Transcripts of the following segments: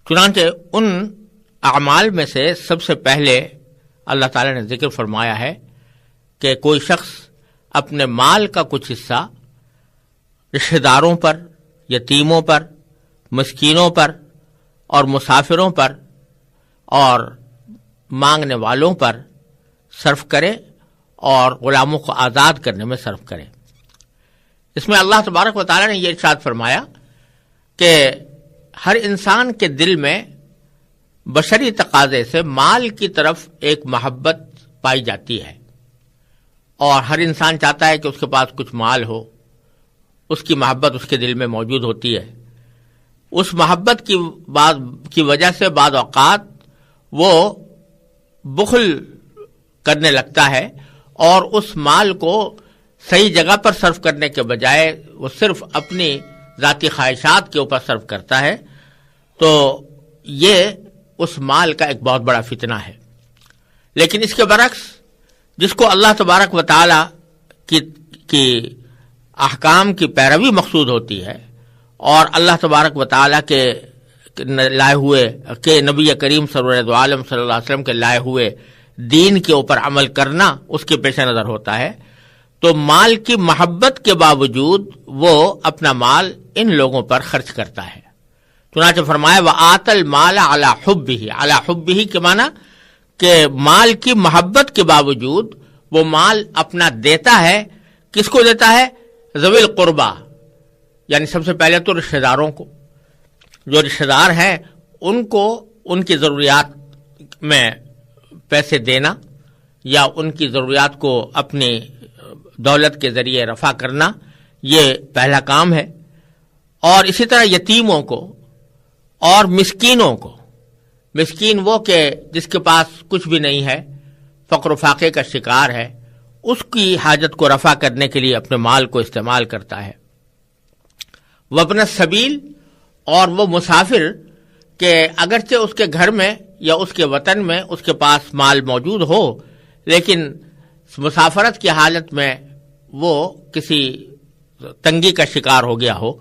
چنانچہ ان اعمال میں سے سب سے پہلے اللہ تعالیٰ نے ذکر فرمایا ہے کہ کوئی شخص اپنے مال کا کچھ حصہ رشتہ داروں پر، یتیموں پر، مسکینوں پر اور مسافروں پر اور مانگنے والوں پر صرف کرے اور غلاموں کو آزاد کرنے میں صرف کرے۔ اس میں اللہ تبارک و تعالیٰ نے یہ ارشاد فرمایا کہ ہر انسان کے دل میں بشری تقاضے سے مال کی طرف ایک محبت پائی جاتی ہے، اور ہر انسان چاہتا ہے کہ اس کے پاس کچھ مال ہو، اس کی محبت اس کے دل میں موجود ہوتی ہے۔ اس محبت کی وجہ سے بعض اوقات وہ بخل کرنے لگتا ہے اور اس مال کو صحیح جگہ پر صرف کرنے کے بجائے وہ صرف اپنی ذاتی خواہشات کے اوپر صرف کرتا ہے، تو یہ اس مال کا ایک بہت بڑا فتنہ ہے۔ لیکن اس کے برعکس جس کو اللہ تبارک و تعالی کی احکام کی پیروی مقصود ہوتی ہے اور اللہ تبارک و تعالی کے لائے ہوئے کہ نبی کریم صلی اللہ علیہ وسلم کے لائے ہوئے دین کے اوپر عمل کرنا اس کے پیش نظر ہوتا ہے، تو مال کی محبت کے باوجود وہ اپنا مال ان لوگوں پر خرچ کرتا ہے۔ چنانچہ فرمایا وَآتَ الْمَالَ عَلَى حُبِّهِ، عَلَى حُبِّهِ کے معنی کہ مال کی محبت کے باوجود وہ مال اپنا دیتا ہے۔ کس کو دیتا ہے؟ ذوی القربہ، یعنی سب سے پہلے تو رشتہ داروں کو، جو رشتہ دار ہیں ان کو ان کی ضروریات میں پیسے دینا یا ان کی ضروریات کو اپنی دولت کے ذریعے رفع کرنا، یہ پہلا کام ہے۔ اور اسی طرح یتیموں کو اور مسکینوں کو، مسکین وہ کہ جس کے پاس کچھ بھی نہیں ہے، فقر و فاقے کا شکار ہے، اس کی حاجت کو رفع کرنے کے لیے اپنے مال کو استعمال کرتا ہے۔ وابن السبیل، اور وہ مسافر کہ اگرچہ اس کے گھر میں یا اس کے وطن میں اس کے پاس مال موجود ہو، لیکن مسافرت کی حالت میں وہ کسی تنگی کا شکار ہو گیا ہو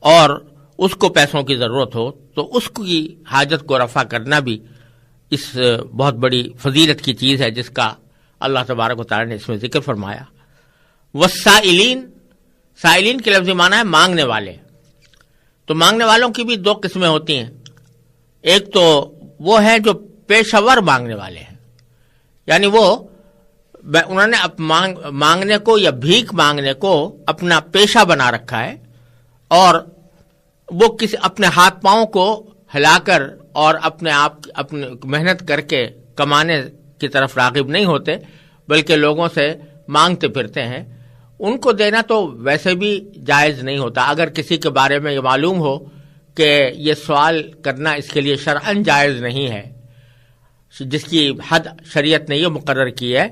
اور اس کو پیسوں کی ضرورت ہو، تو اس کی حاجت کو رفع کرنا بھی اس بہت بڑی فضیلت کی چیز ہے جس کا اللہ تبارک و تعالی نے اس میں ذکر فرمایا۔ والسائلین، سائلین کے لفظی معنی ہے مانگنے والے۔ تو مانگنے والوں کی بھی دو قسمیں ہوتی ہیں، ایک تو وہ ہے جو پیشہ ور مانگنے والے ہیں، یعنی وہ انہوں نے مانگنے کو یا بھیک مانگنے کو اپنا پیشہ بنا رکھا ہے، اور وہ کسی اپنے ہاتھ پاؤں کو ہلا کر اور اپنے محنت کر کے کمانے کی طرف راغب نہیں ہوتے، بلکہ لوگوں سے مانگتے پھرتے ہیں۔ ان کو دینا تو ویسے بھی جائز نہیں ہوتا۔ اگر کسی کے بارے میں یہ معلوم ہو کہ یہ سوال کرنا اس کے لیے شرعاً جائز نہیں ہے، جس کی حد شریعت نے یہ مقرر کی ہے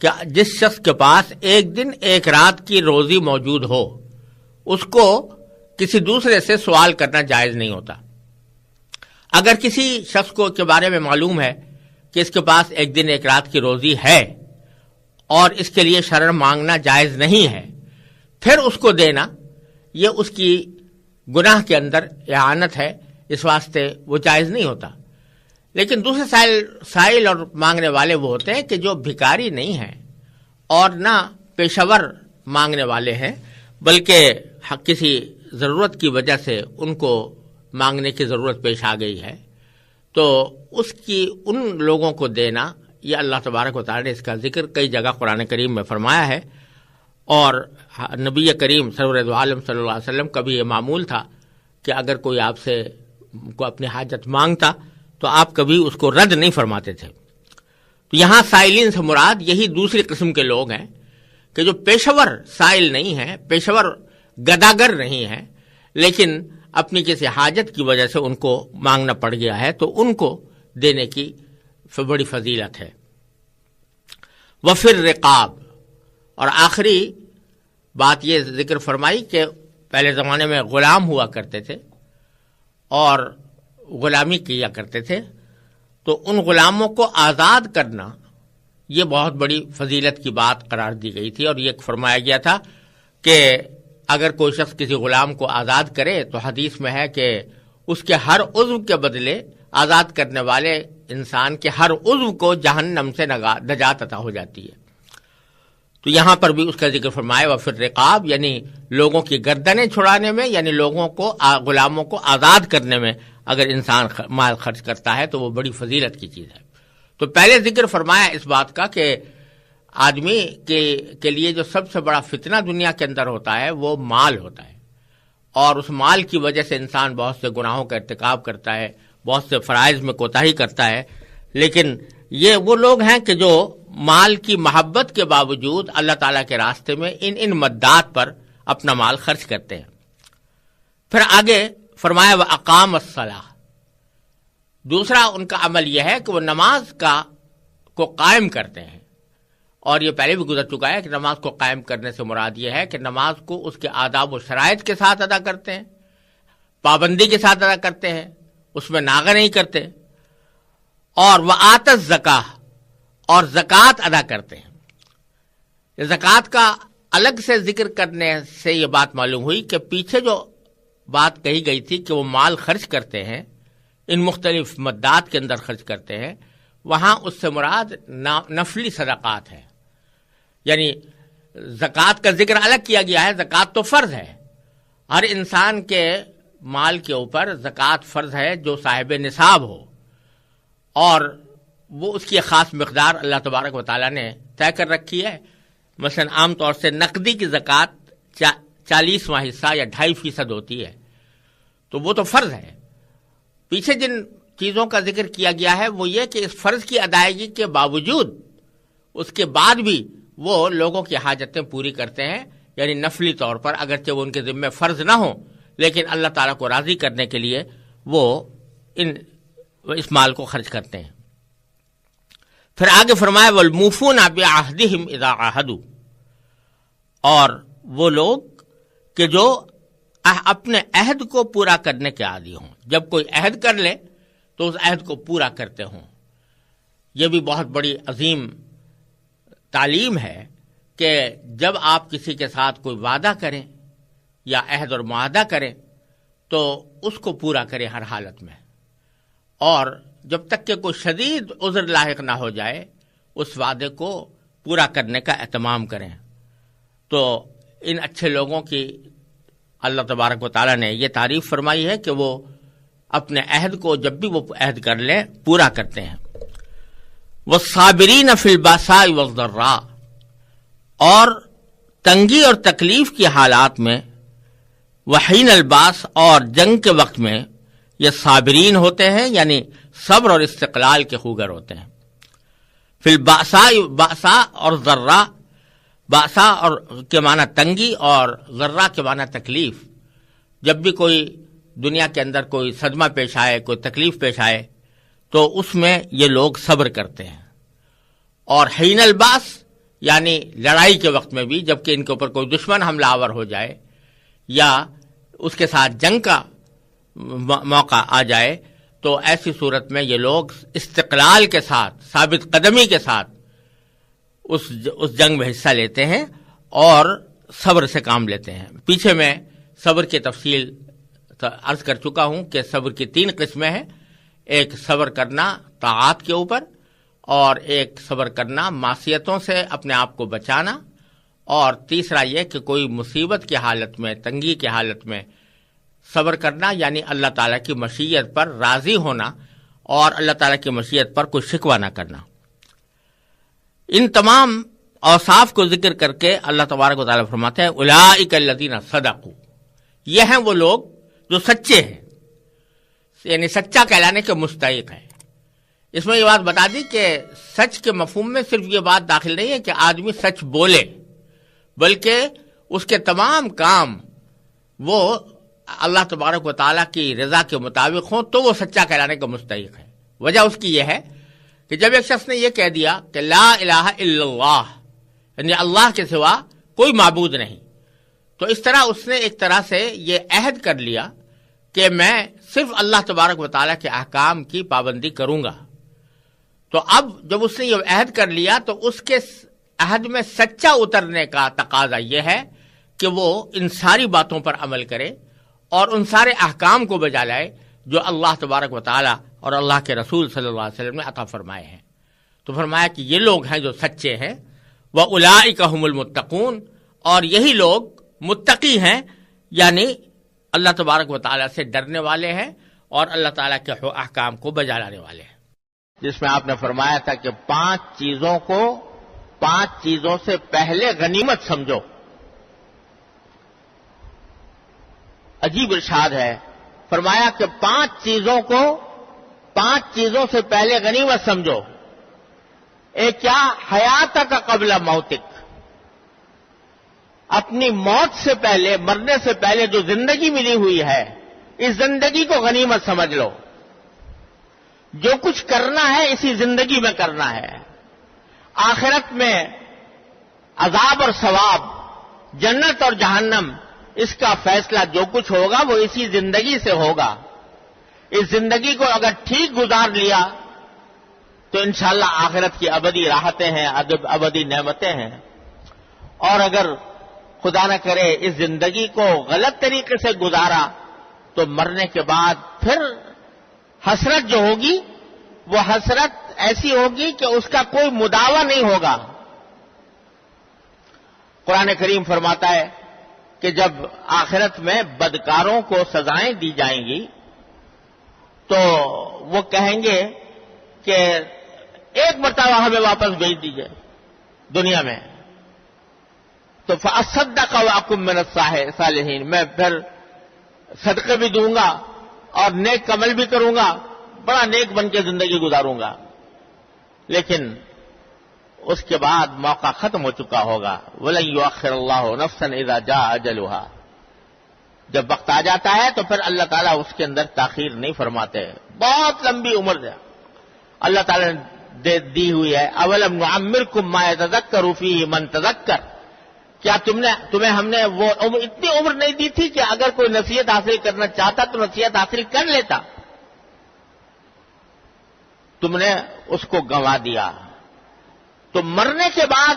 کہ جس شخص کے پاس ایک دن ایک رات کی روزی موجود ہو، اس کو کسی دوسرے سے سوال کرنا جائز نہیں ہوتا۔ اگر کسی شخص کو کے بارے میں معلوم ہے کہ اس کے پاس ایک دن ایک رات کی روزی ہے اور اس کے لیے شرعاً مانگنا جائز نہیں ہے، پھر اس کو دینا یہ اس کی گناہ کے اندر اعانت ہے، اس واسطے وہ جائز نہیں ہوتا۔ لیکن دوسرے سائل اور مانگنے والے وہ ہوتے ہیں کہ جو بھکاری نہیں ہیں اور نہ پیشہ ور مانگنے والے ہیں، بلکہ کسی ضرورت کی وجہ سے ان کو مانگنے کی ضرورت پیش آ گئی ہے، تو ان لوگوں کو دینا، یہ اللہ تبارک و تعالی نے اس کا ذکر کئی جگہ قرآن کریم میں فرمایا ہے۔ اور نبی کریم صلی اللہ علیہ وسلم کا بھی یہ معمول تھا کہ اگر کوئی آپ سے اپنی حاجت مانگتا تو آپ کبھی اس کو رد نہیں فرماتے تھے۔ تو یہاں سائلین سے مراد یہی دوسری قسم کے لوگ ہیں کہ جو پیشہ ور سائل نہیں ہیں، پیشہ ور گداگر نہیں ہیں، لیکن اپنی کسی حاجت کی وجہ سے ان کو مانگنا پڑ گیا ہے، تو ان کو دینے کی بڑی فضیلت ہے۔ وفر رقاب، اور آخری بات یہ ذکر فرمائی کہ پہلے زمانے میں غلام ہوا کرتے تھے اور غلامی کیا کرتے تھے، تو ان غلاموں کو آزاد کرنا یہ بہت بڑی فضیلت کی بات قرار دی گئی تھی، اور یہ فرمایا گیا تھا کہ اگر کوئی شخص کسی غلام کو آزاد کرے تو حدیث میں ہے کہ اس کے ہر عضو کے بدلے آزاد کرنے والے انسان کے ہر عضو کو جہنم سے نجات عطا ہو جاتی ہے۔ تو یہاں پر بھی اس کا ذکر فرمایا وفی الرقاب، یعنی لوگوں کی گردنیں چھڑانے میں، یعنی لوگوں کو غلاموں کو آزاد کرنے میں اگر انسان مال خرچ کرتا ہے تو وہ بڑی فضیلت کی چیز ہے۔ تو پہلے ذکر فرمایا اس بات کا کہ آدمی کے لیے جو سب سے بڑا فتنہ دنیا کے اندر ہوتا ہے وہ مال ہوتا ہے، اور اس مال کی وجہ سے انسان بہت سے گناہوں کا ارتکاب کرتا ہے، بہت سے فرائض میں کوتاہی کرتا ہے۔ لیکن یہ وہ لوگ ہیں کہ جو مال کی محبت کے باوجود اللہ تعالیٰ کے راستے میں ان مدات پر اپنا مال خرچ کرتے ہیں۔ پھر آگے فرمایا وَأَقَامَ الصَّلَاةَ، دوسرا ان کا عمل یہ ہے کہ وہ نماز کو قائم کرتے ہیں، اور یہ پہلے بھی گزر چکا ہے کہ نماز کو قائم کرنے سے مراد یہ ہے کہ نماز کو اس کے آداب و شرائط کے ساتھ ادا کرتے ہیں، پابندی کے ساتھ ادا کرتے ہیں، اس میں ناغہ نہیں کرتے، اور وآت الزکاۃ، اور زکوٰۃ ادا کرتے ہیں۔ زکوٰۃ کا الگ سے ذکر کرنے سے یہ بات معلوم ہوئی کہ پیچھے جو بات کہی گئی تھی کہ وہ مال خرچ کرتے ہیں، ان مختلف مدات کے اندر خرچ کرتے ہیں، وہاں اس سے مراد نفلی صدقات ہے، یعنی زکوٰۃ کا ذکر الگ کیا گیا ہے۔ زکوٰۃ تو فرض ہے، ہر انسان کے مال کے اوپر زکوٰۃ فرض ہے جو صاحب نصاب ہو، اور وہ اس کی خاص مقدار اللہ تبارک و تعالیٰ نے طے کر رکھی ہے۔ مثلا عام طور سے نقدی کی زکوٰۃ 40واں حصہ یا 2.5% ہوتی ہے، تو وہ تو فرض ہے۔ پیچھے جن چیزوں کا ذکر کیا گیا ہے وہ یہ کہ اس فرض کی ادائیگی کے باوجود اس کے بعد بھی وہ لوگوں کی حاجتیں پوری کرتے ہیں، یعنی نفلی طور پر، اگرچہ وہ ان کے ذمہ فرض نہ ہوں، لیکن اللہ تعالیٰ کو راضی کرنے کے لیے وہ اس مال کو خرچ کرتے ہیں۔ پھر آگے فرمایا وَالْمُوفُونَ بِعَهْدِهِمْ إِذَا عَاهَدُوا، اور وہ لوگ کہ جو اپنے عہد کو پورا کرنے کے عادی ہوں، جب کوئی عہد کر لے تو اس عہد کو پورا کرتے ہوں۔ یہ بھی بہت بڑی عظیم تعلیم ہے کہ جب آپ کسی کے ساتھ کوئی وعدہ کریں یا عہد اور معاہدہ کریں تو اس کو پورا کریں ہر حالت میں، اور جب تک کہ کوئی شدید عذر لاحق نہ ہو جائے اس وعدے کو پورا کرنے کا اہتمام کریں۔ تو ان اچھے لوگوں کی اللہ تبارک و تعالیٰ نے یہ تعریف فرمائی ہے کہ وہ اپنے عہد کو جب بھی وہ عہد کر لیں پورا کرتے ہیں۔ وَالصَّابِرِينَ فِي الْبَأْسَاءِ وَالضَّرَّاءِ، اور تنگی اور تکلیف کی حالات میں، وحین الباس، اور جنگ کے وقت میں یہ صابرین ہوتے ہیں، یعنی صبر اور استقلال کے خوگر ہوتے ہیں۔ فی البأساء، بأساء اور ضراء، بأساء اور کے معنی تنگی اور ضراء کے معنی تکلیف، جب بھی کوئی دنیا کے اندر کوئی صدمہ پیش آئے، کوئی تکلیف پیش آئے تو اس میں یہ لوگ صبر کرتے ہیں۔ اور حین الباس یعنی لڑائی کے وقت میں بھی، جبکہ ان کے اوپر کوئی دشمن حملہ آور ہو جائے یا اس کے ساتھ جنگ کا موقع آ جائے تو ایسی صورت میں یہ لوگ استقلال کے ساتھ، ثابت قدمی کے ساتھ اس جنگ میں حصہ لیتے ہیں اور صبر سے کام لیتے ہیں۔ پیچھے میں صبر کی تفصیل عرض کر چکا ہوں کہ صبر کی 3 قسمیں ہیں، ایک صبر کرنا طاعات کے اوپر، اور ایک صبر کرنا معصیتوں سے اپنے آپ کو بچانا، اور تیسرا یہ کہ کوئی مصیبت کی حالت میں، تنگی کی حالت میں صبر کرنا، یعنی اللہ تعالیٰ کی مشیت پر راضی ہونا اور اللہ تعالیٰ کی مشیت پر کوئی شکوہ نہ کرنا۔ ان تمام اوصاف کو ذکر کر کے اللہ تبارک و تعالیٰ فرماتے ہیں اولئک الذین صدقوا، یہ ہیں وہ لوگ جو سچے ہیں، یعنی سچا کہلانے کے مستحق ہیں۔ اس میں یہ بات بتا دی کہ سچ کے مفہوم میں صرف یہ بات داخل نہیں ہے کہ آدمی سچ بولے، بلکہ اس کے تمام کام وہ اللہ تبارک و تعالیٰ کی رضا کے مطابق ہوں تو وہ سچا کہلانے کا مستحق ہے۔ وجہ اس کی یہ ہے کہ جب ایک شخص نے یہ کہہ دیا کہ لا الہ الا اللہ، یعنی اللہ کے سوا کوئی معبود نہیں، تو اس طرح اس نے ایک طرح سے یہ عہد کر لیا کہ میں صرف اللہ تبارک و تعالیٰ کے احکام کی پابندی کروں گا۔ تو اب جب اس نے یہ عہد کر لیا تو اس کے عہد میں سچا اترنے کا تقاضا یہ ہے کہ وہ ان ساری باتوں پر عمل کرے اور ان سارے احکام کو بجا لائے جو اللہ تبارک و تعالیٰ اور اللہ کے رسول صلی اللہ علیہ وسلم نے عطا فرمائے ہیں۔ تو فرمایا کہ یہ لوگ ہیں جو سچے ہیں، وَأُولَٰئِکَ هُمُ الْمُتَّقُونَ، اور یہی لوگ متقی ہیں، یعنی اللہ تبارک و تعالیٰ سے ڈرنے والے ہیں اور اللہ تعالیٰ کے احکام کو بجا لانے والے ہیں۔ جس میں آپ نے فرمایا تھا کہ 5 چیزوں کو 5 چیزوں سے پہلے غنیمت سمجھو۔ عجیب ارشاد ہے، فرمایا کہ 5 چیزوں کو 5 چیزوں سے پہلے غنیمت سمجھو۔ ایک کیا؟ حیاتک قبل موتک، اپنی موت سے پہلے، مرنے سے پہلے جو زندگی ملی ہوئی ہے، اس زندگی کو غنیمت سمجھ لو۔ جو کچھ کرنا ہے اسی زندگی میں کرنا ہے۔ آخرت میں عذاب اور ثواب، جنت اور جہنم، اس کا فیصلہ جو کچھ ہوگا وہ اسی زندگی سے ہوگا۔ اس زندگی کو اگر ٹھیک گزار لیا تو انشاءاللہ آخرت کی ابدی راحتیں ہیں، ابدی نعمتیں ہیں، اور اگر خدا نہ کرے اس زندگی کو غلط طریقے سے گزارا تو مرنے کے بعد پھر حسرت جو ہوگی وہ حسرت ایسی ہوگی کہ اس کا کوئی مداوع نہیں ہوگا۔ قرآن کریم فرماتا ہے کہ جب آخرت میں بدکاروں کو سزائیں دی جائیں گی تو وہ کہیں گے کہ ایک مرتبہ ہمیں واپس بھیج دیجئے دنیا میں، تو فَأَصَّدَّقَ وَأَكُن مِّنَ الصَّالِحِينَ، میں پھر صدقے بھی دوں گا اور نیک عمل بھی کروں گا، بڑا نیک بن کے زندگی گزاروں گا۔ لیکن اس کے بعد موقع ختم ہو چکا ہوگا۔ وَلَن يُؤَخِّرَ اللَّهُ نَفْسًا إِذَا جَاءَ أَجَلُهَا، جب وقت آ جاتا ہے تو پھر اللہ تعالیٰ اس کے اندر تاخیر نہیں فرماتے۔ بہت لمبی عمر ہے اللہ تعالیٰ نے دی ہوئی ہے۔ اولم نعمرکم ما یتذکر فیہ من تذکر، کیا تمہیں ہم نے وہ اتنی عمر نہیں دی تھی کہ اگر کوئی نصیحت حاصل کرنا چاہتا تو نصیحت حاصل کر لیتا؟ تم نے اس کو گنوا دیا۔ تو مرنے کے بعد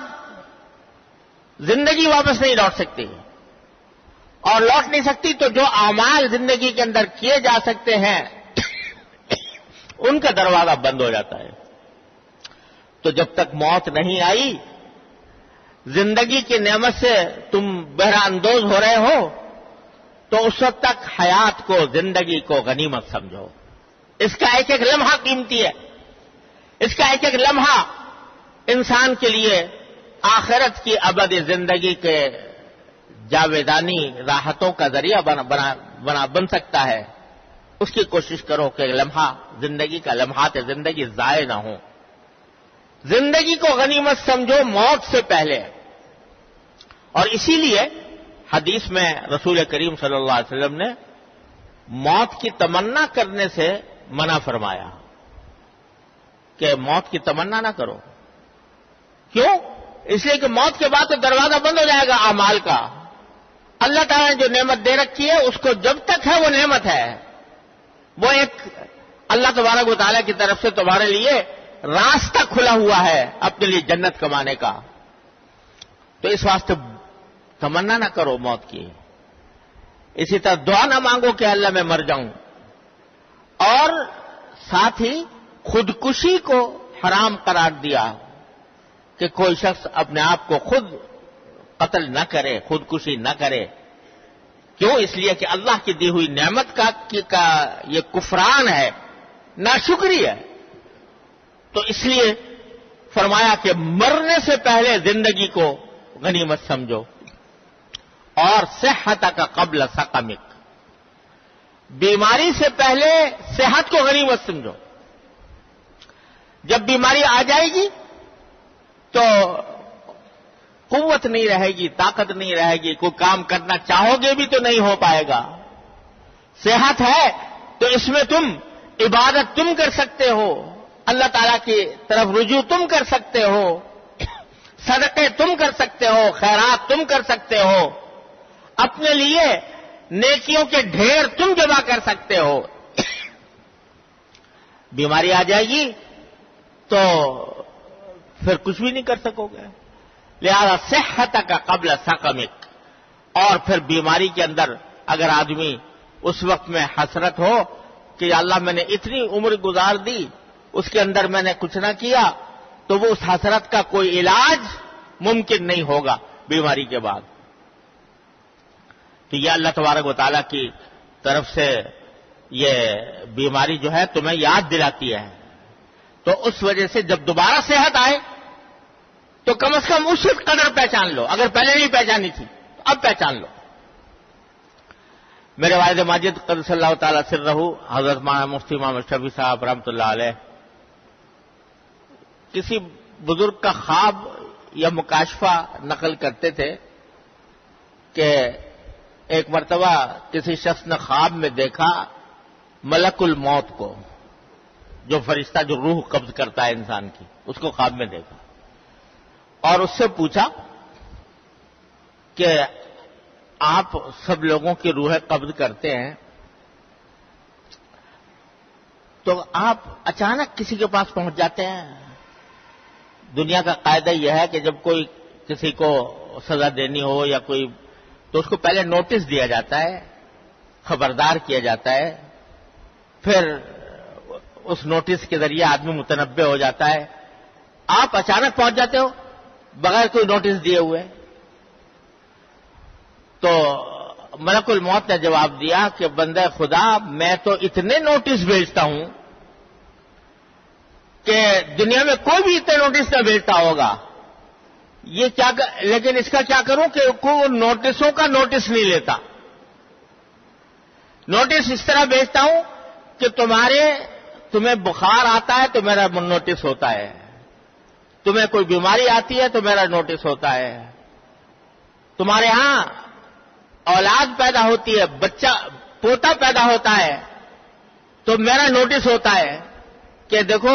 زندگی واپس نہیں لوٹ سکتی، اور لوٹ نہیں سکتی تو جو اعمال زندگی کے اندر کیے جا سکتے ہیں ان کا دروازہ بند ہو جاتا ہے۔ تو جب تک موت نہیں آئی، زندگی کی نعمت سے تم بہرہ اندوز ہو رہے ہو، تو اس وقت تک حیات کو، زندگی کو غنیمت سمجھو۔ اس کا ایک ایک لمحہ قیمتی ہے، اس کا ایک ایک لمحہ انسان کے لیے آخرت کی ابدی زندگی کے جاویدانی راحتوں کا ذریعہ بن سکتا ہے۔ اس کی کوشش کرو کہ لمحہ زندگی کا، لمحات زندگی ضائع نہ ہو۔ زندگی کو غنیمت سمجھو موت سے پہلے۔ اور اسی لیے حدیث میں رسول کریم صلی اللہ علیہ وسلم نے موت کی تمنا کرنے سے منع فرمایا کہ موت کی تمنا نہ کرو۔ کیوں؟ اس لیے کہ موت کے بعد تو دروازہ بند ہو جائے گا اعمال کا۔ اللہ تعالیٰ نے جو نعمت دے رکھی ہے اس کو جب تک ہے وہ نعمت ہے، وہ ایک اللہ تبارک و تعالیٰ کی طرف سے تمہارے لیے راستہ کھلا ہوا ہے اپنے لیے جنت کمانے کا۔ تو اس واسطے تمنا نہ کرو موت کی۔ اسی طرح دعا نہ مانگو کہ اللہ میں مر جاؤں، اور ساتھ ہی خودکشی کو حرام قرار دیا کہ کوئی شخص اپنے آپ کو خود قتل نہ کرے، خودکشی نہ کرے۔ کیوں؟ اس لیے کہ اللہ کی دی ہوئی نعمت کا یہ کفران ہے، ناشکری ہے۔ تو اس لیے فرمایا کہ مرنے سے پہلے زندگی کو غنیمت سمجھو، اور صحتک قبل سقمک، بیماری سے پہلے صحت کو غنیمت سمجھو۔ جب بیماری آ جائے گی تو قوت نہیں رہے گی، طاقت نہیں رہے گی، کوئی کام کرنا چاہو گے بھی تو نہیں ہو پائے گا۔ صحت ہے تو اس میں تم عبادت تم کر سکتے ہو، اللہ تعالیٰ کی طرف رجوع تم کر سکتے ہو، صدقے تم کر سکتے ہو، خیرات تم کر سکتے ہو، اپنے لیے نیکیوں کے ڈھیر تم جمع کر سکتے ہو۔ بیماری آ جائے گی تو پھر کچھ بھی نہیں کر سکو گے۔ لہذا صحتک قبل سقمک، اور پھر بیماری کے اندر اگر آدمی اس وقت میں حسرت ہو کہ یا اللہ میں نے اتنی عمر گزار دی، اس کے اندر میں نے کچھ نہ کیا، تو وہ اس حسرت کا کوئی علاج ممکن نہیں ہوگا بیماری کے بعد. تو یہ اللہ تبارک و تعالیٰ کی طرف سے یہ بیماری جو ہے تمہیں یاد دلاتی ہے. تو اس وجہ سے جب دوبارہ صحت آئے تو کم از کم اس قدر پہچان لو. اگر پہلے نہیں پہچانی تھی تو اب پہچان لو. میرے والد ماجد قدس اللہ تعالیٰ سرہ حضرت مولانا مفتی محمد شفیع صاحب رحمۃ اللہ علیہ کسی بزرگ کا خواب یا مکاشفہ نقل کرتے تھے کہ ایک مرتبہ کسی شخص نے خواب میں دیکھا ملک الموت کو، جو فرشتہ جو روح قبض کرتا ہے انسان کی، اس کو خواب میں دیکھا اور اس سے پوچھا کہ آپ سب لوگوں کی روحیں قبض کرتے ہیں تو آپ اچانک کسی کے پاس پہنچ جاتے ہیں. دنیا کا قاعدہ یہ ہے کہ جب کوئی کسی کو سزا دینی ہو یا کوئی، تو اس کو پہلے نوٹس دیا جاتا ہے، خبردار کیا جاتا ہے، پھر اس نوٹس کے ذریعے آدمی متنبع ہو جاتا ہے. آپ اچانک پہنچ جاتے ہو بغیر کوئی نوٹس دیے ہوئے. تو ملک الموت نے جواب دیا کہ بندہ خدا، میں تو اتنے نوٹس بھیجتا ہوں کہ دنیا میں کوئی بھی اتنے نوٹس نہ بھیجتا ہوگا. یہ کیا لیکن اس کا کیا کروں کہ کوئی نوٹسوں کا نوٹس نہیں لیتا. نوٹس اس طرح بھیجتا ہوں کہ تمہیں بخار آتا ہے تو میرا نوٹس ہوتا ہے، تمہیں کوئی بیماری آتی ہے تو میرا نوٹس ہوتا ہے، تمہارے ہاں اولاد پیدا ہوتی ہے، بچہ پوتا پیدا ہوتا ہے تو میرا نوٹس ہوتا ہے کہ دیکھو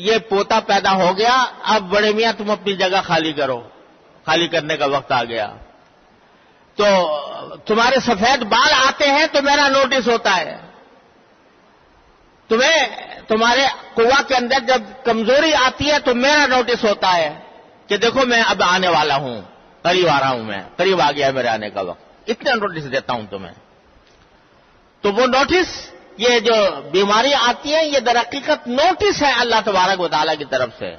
یہ پوتا پیدا ہو گیا، اب بڑے میاں تم اپنی جگہ خالی کرو، خالی کرنے کا وقت آ گیا. تو تمہارے سفید بال آتے ہیں تو میرا نوٹس ہوتا ہے. تمہارے قوا کے اندر جب کمزوری آتی ہے تو میرا نوٹس ہوتا ہے کہ دیکھو میں اب آنے والا ہوں، قریب آ رہا ہوں، میں قریب آ گیا ہے میرے آنے کا وقت. اتنا نوٹس دیتا ہوں تمہیں. تو وہ نوٹس، یہ جو بیماری آتی ہے یہ در حقیقت نوٹس ہے اللہ تبارک و تعالیٰ کی طرف سے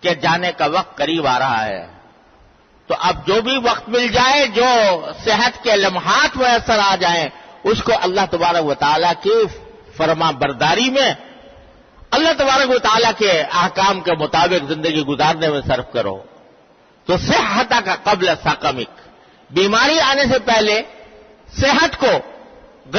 کہ جانے کا وقت قریب آ رہا ہے. تو اب جو بھی وقت مل جائے، جو صحت کے لمحات میسر آ جائیں، اس کو اللہ تبارک و تعالیٰ کی فرما برداری میں، اللہ تبارک و تعالیٰ کے احکام کے مطابق زندگی گزارنے میں صرف کرو. تو صحت کا قبل سقمک، بیماری آنے سے پہلے صحت کو